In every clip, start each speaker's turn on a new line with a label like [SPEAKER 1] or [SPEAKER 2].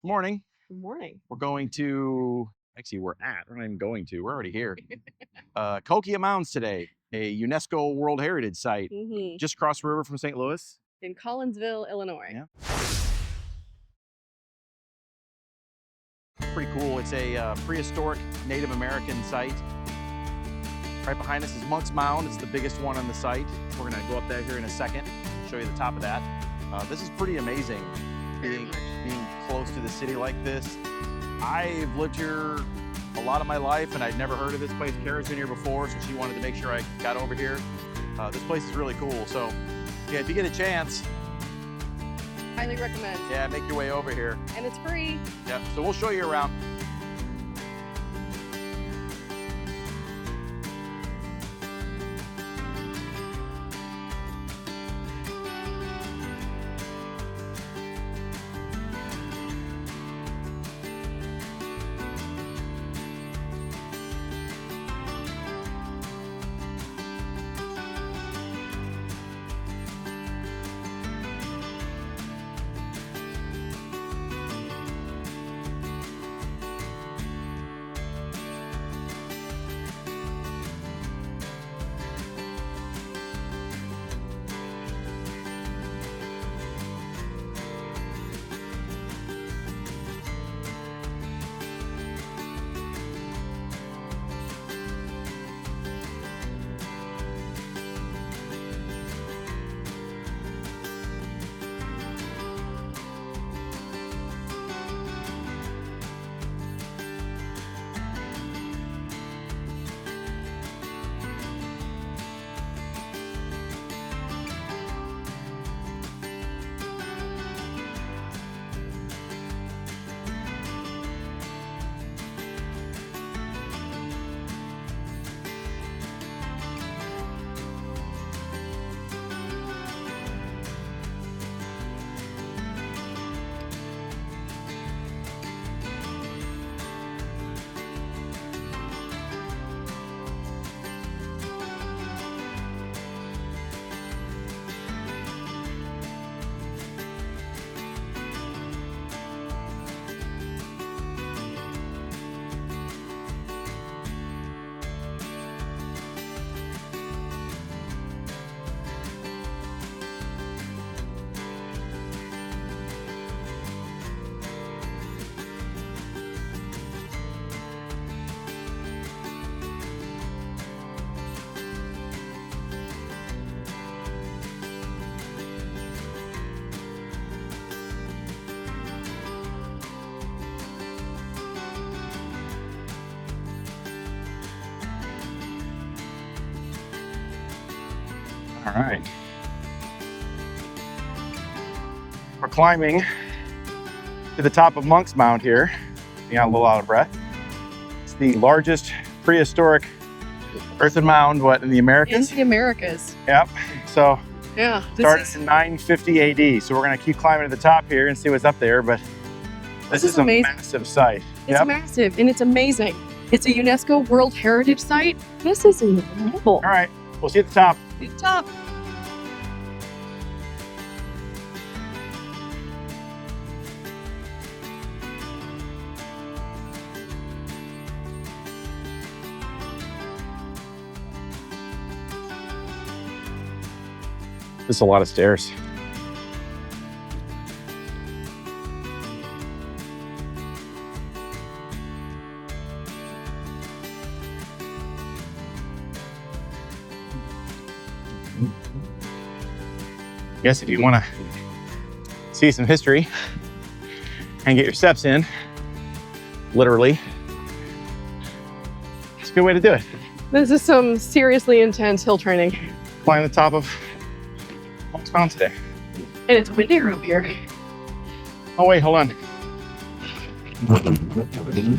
[SPEAKER 1] Morning.
[SPEAKER 2] Good morning.
[SPEAKER 1] We're going to, actually we're not even going to, we're already here. Cahokia Mounds today, a UNESCO World Heritage Site, just across the river from St. Louis.
[SPEAKER 2] In Collinsville, Illinois.
[SPEAKER 1] Yeah. Pretty cool. It's a prehistoric Native American site. Right behind us is Monk's Mound. It's the biggest one on the site. We're gonna go up there here in a second, show you the top of that. This is pretty amazing, being close to the city like this. I've lived here a lot of my life and I'd never heard of this place. Kara's been here before, so she wanted to make sure I got over here. This place is really cool. So yeah, if you get a chance,
[SPEAKER 2] highly recommend.
[SPEAKER 1] Yeah, make your way over here.
[SPEAKER 2] And it's free.
[SPEAKER 1] Yep, so we'll show you around. All right. We're climbing to the top of Monk's Mound here. You got a little out of breath. It's the largest prehistoric earthen mound, in the Americas?
[SPEAKER 2] In the Americas.
[SPEAKER 1] Yep. So,
[SPEAKER 2] yeah,
[SPEAKER 1] started in 950 AD. So we're gonna keep climbing to the top here and see what's up there, but this is a massive site.
[SPEAKER 2] It's massive and it's amazing. It's a UNESCO World Heritage Site. This is incredible.
[SPEAKER 1] All right, we'll see you at the top.
[SPEAKER 2] At the top.
[SPEAKER 1] This is a lot of stairs. I guess if you want to see some history and get your steps in, literally, it's a good way to do it.
[SPEAKER 2] This is some seriously intense hill training.
[SPEAKER 1] Climb the top of Monk's Mound today.
[SPEAKER 2] And it's windier up here.
[SPEAKER 1] Oh wait, hold on.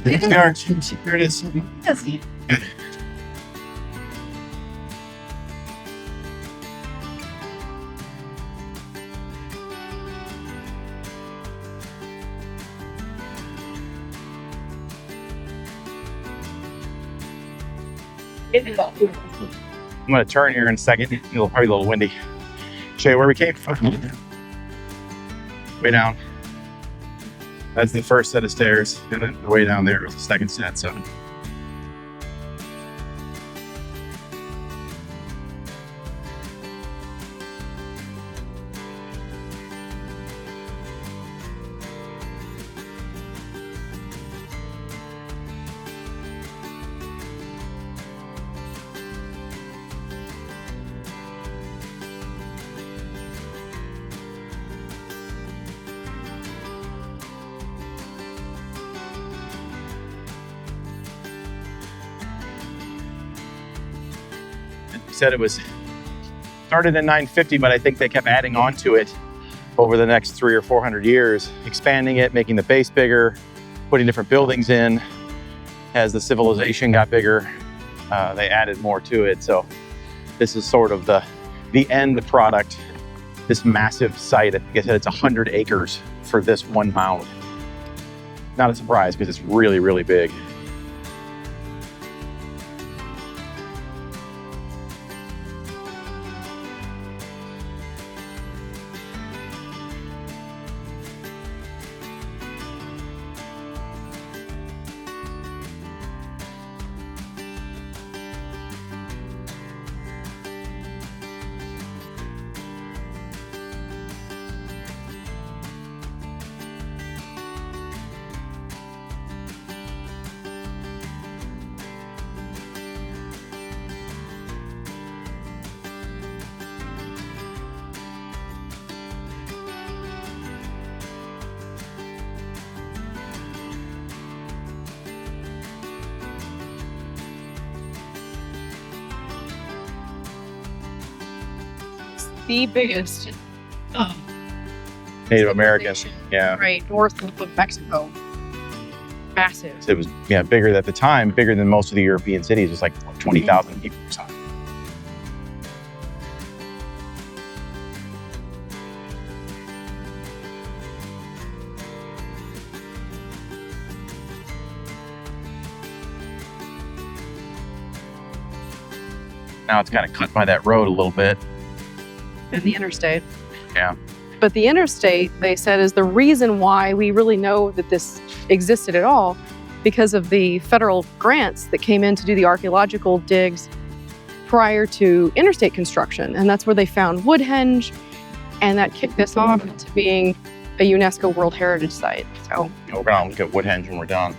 [SPEAKER 1] It's the arch. Here it is.
[SPEAKER 2] Yes.
[SPEAKER 1] I'm going to turn here in a second. It'll probably be a little windy. Show you where we came from. Way down. That's the first set of stairs, and then the way down there was the second set. So. Said it was started in 950, but I think they kept adding on to it over the next 300 or 400 years, expanding it, making the base bigger, putting different buildings in. As the civilization got bigger, they added more to it. So this is sort of the end product, this massive site. I think I said it's 100 acres for this one mound. Not a surprise because it's really, really big.
[SPEAKER 2] The biggest
[SPEAKER 1] Native American,
[SPEAKER 2] civilization,
[SPEAKER 1] yeah.
[SPEAKER 2] right north of Mexico. Massive.
[SPEAKER 1] It was bigger at the time, bigger than most of the European cities. It was like 20,000 people or something. Now it's kind of cut by that road a little bit.
[SPEAKER 2] And the interstate.
[SPEAKER 1] Yeah.
[SPEAKER 2] But the interstate, they said, is the reason why we really know that this existed at all, because of the federal grants that came in to do the archaeological digs prior to interstate construction. And that's where they found Woodhenge, and that kicked this off into being a UNESCO World Heritage Site. So
[SPEAKER 1] We're gonna look at Woodhenge when we're done.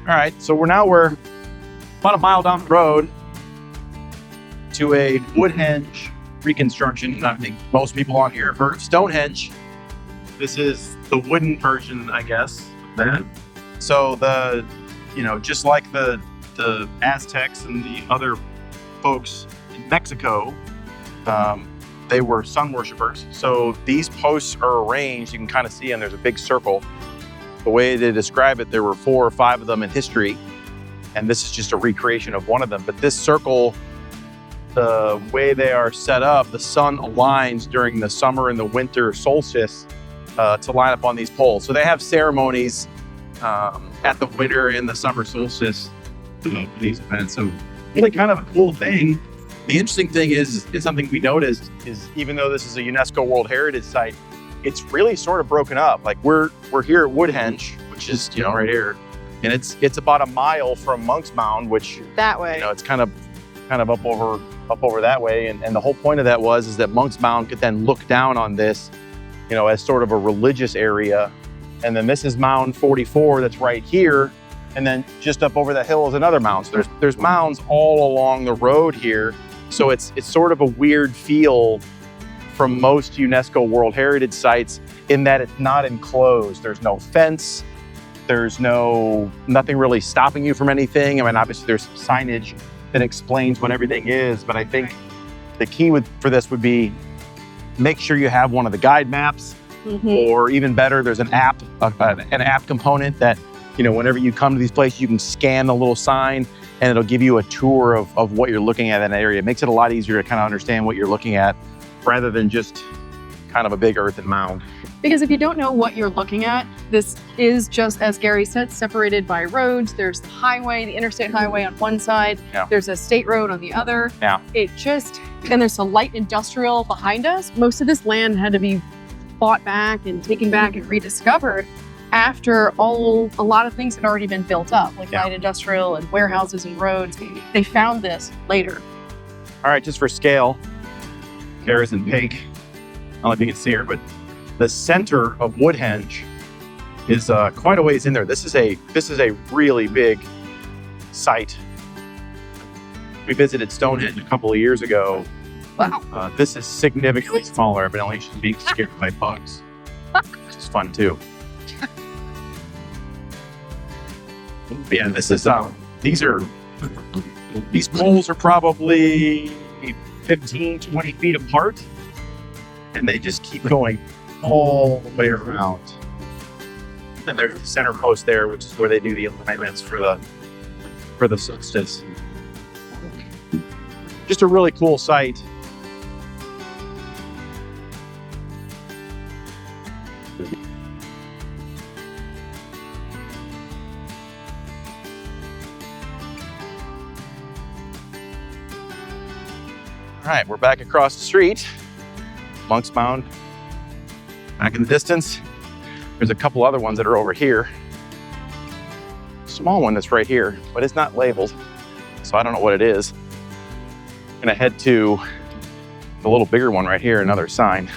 [SPEAKER 1] All right, so we're about a mile down the road to a Woodhenge reconstruction. I think most people on here have heard of Stonehenge. This is the wooden version, I guess, of that. So just like the Aztecs and the other folks in Mexico, they were sun worshipers. So these posts are arranged, you can kind of see them, there's a big circle. The way they describe it, there were 4 or 5 of them in history, and this is just a recreation of one of them. But this circle, the way they are set up, the sun aligns during the summer and the winter solstice to line up on these poles. So they have ceremonies at the winter and the summer solstice for these events. So really kind of a cool thing. The interesting thing is something we noticed is, even though this is a UNESCO World Heritage Site, it's really sort of broken up. Like we're here at Woodhenge, which is right here, and it's about a mile from Monk's Mound, which
[SPEAKER 2] that way,
[SPEAKER 1] it's kind of up over that way. And the whole point of that is that Monk's Mound could then look down on this, as sort of a religious area. And then this is Mound 44 that's right here, and then just up over the hill is another mound. So there's mounds all along the road here. So it's sort of a weird feel from most UNESCO World Heritage Sites in that it's not enclosed. There's no fence. There's nothing really stopping you from anything. I mean, obviously there's signage that explains what everything is, but I think The key for this would be make sure you have one of the guide maps, or even better, there's an app component that, you know, whenever you come to these places, you can scan the little sign and it'll give you a tour of what you're looking at in that area. It makes it a lot easier to kind of understand what you're looking at rather than just kind of a big earthen mound.
[SPEAKER 2] Because if you don't know what you're looking at, this is just, as Gary said, separated by roads. There's the highway, the interstate highway on one side.
[SPEAKER 1] Yeah.
[SPEAKER 2] There's a state road on the other.
[SPEAKER 1] Yeah.
[SPEAKER 2] And there's a light industrial behind us. Most of this land had to be bought back and taken back and rediscovered after a lot of things had already been built up, like light industrial and warehouses and roads. They found this later.
[SPEAKER 1] All right, just for scale, Kara's in pink. I don't know if you can see her, but the center of Woodhenge is quite a ways in there. This is a really big site. We visited Stonehenge a couple of years ago.
[SPEAKER 2] Wow.
[SPEAKER 1] This is significantly smaller, but only she's being scared by bugs, which is fun too. Yeah, this is these poles are probably 15, 20 feet apart, and they just keep going all the way around. And there's the center post there, which is where they do the alignments for the solstice. Just a really cool site. All right, we're back across the street. Monk's Mound. Back in the distance, there's a couple other ones that are over here. Small one that's right here, but it's not labeled, so I don't know what it is. I'm gonna head to the little bigger one right here, another sign.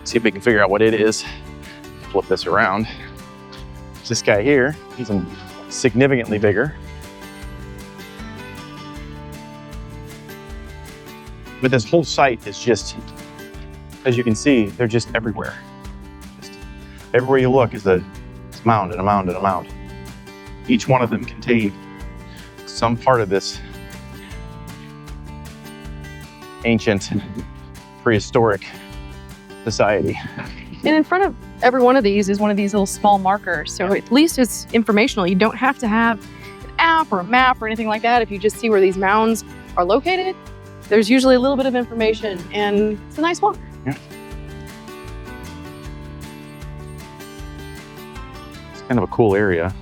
[SPEAKER 1] See if we can figure out what it is. Flip this around. This guy here, he's significantly bigger. But this whole site is just, as you can see, they're just everywhere. Just everywhere you look is a mound and a mound and a mound. Each one of them contain some part of this ancient, prehistoric society.
[SPEAKER 2] And in front of every one of these is one of these little small markers. So at least it's informational. You don't have to have an app or a map or anything like that. If you just see where these mounds are located, there's usually a little bit of information, and it's a nice walk.
[SPEAKER 1] Yeah. It's kind of a cool area.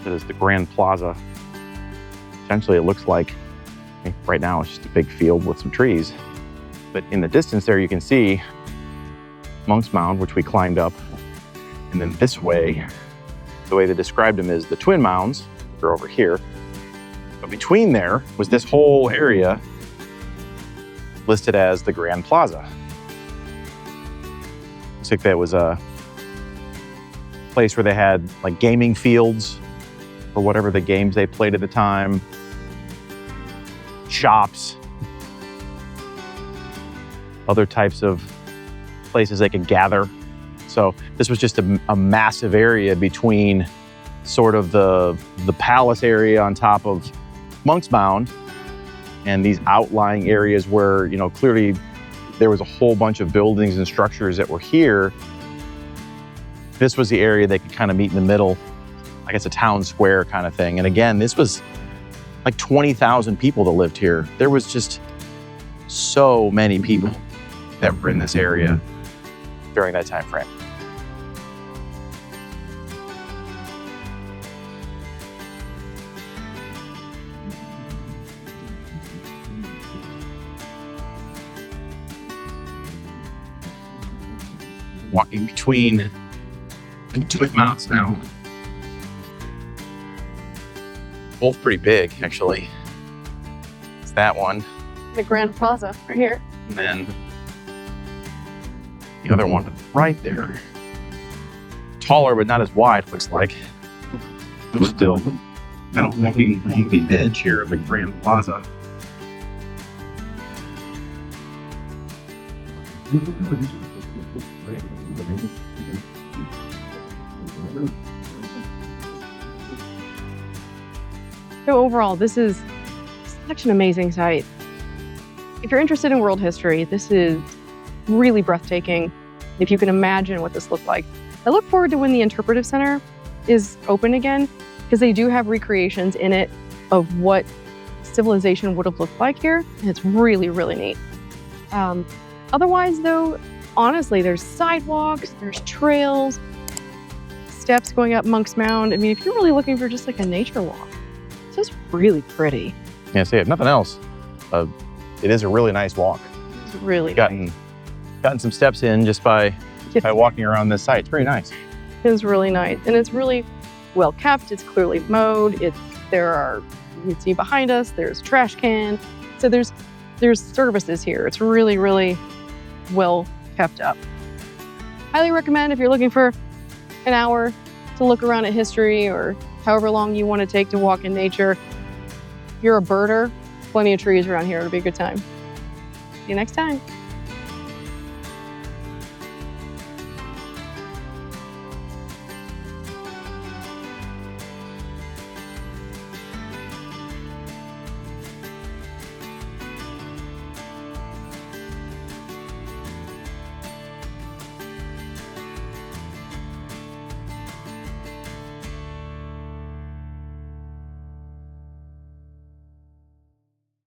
[SPEAKER 1] It is the Grand Plaza. Essentially, it looks like, right now it's just a big field with some trees. But in the distance there, you can see Monk's Mound, which we climbed up. And then this way, the way they described them is the Twin Mounds, they're over here. But between there was this whole area listed as the Grand Plaza. Looks like that was a place where they had like gaming fields for whatever the games they played at the time, shops, other types of places they could gather. So this was just a massive area between sort of the palace area on top of Monk's Mound and these outlying areas where, you know, clearly there was a whole bunch of buildings and structures that were here. This was the area they could kind of meet in the middle, I guess a town square kind of thing. And again, this was like 20,000 people that lived here. There was just so many people that were in this area during that time frame. Walking between the Twin Mounds now. Both pretty big, actually. It's that one.
[SPEAKER 2] The Grand Plaza right here.
[SPEAKER 1] And then the other one right there. Taller, but not as wide, looks like. But still, kind of walking along the edge here of the Grand Plaza.
[SPEAKER 2] So overall, this is such an amazing site. if you're interested in world history, this is really breathtaking if you can imagine what this looked like. I look forward to when the Interpretive Center is open again, because they do have recreations in it of what civilization would have looked like here. And it's really, really neat. Otherwise, though, honestly, there's sidewalks, there's trails, steps going up Monk's Mound. I mean, if you're really looking for just like a nature walk, it's just really pretty.
[SPEAKER 1] Yeah, see, if nothing else, it is a really nice walk.
[SPEAKER 2] It's really
[SPEAKER 1] Gotten some steps in just by walking around this site. It's pretty nice.
[SPEAKER 2] It's really nice, and it's really well kept. It's clearly mowed. You can see behind us, there's a trash can. So there's services here. It's really, really well kept up. Highly recommend if you're looking for an hour to look around at history, or however long you want to take to walk in nature. If you're a birder, plenty of trees around here. It'll be a good time. See you next time.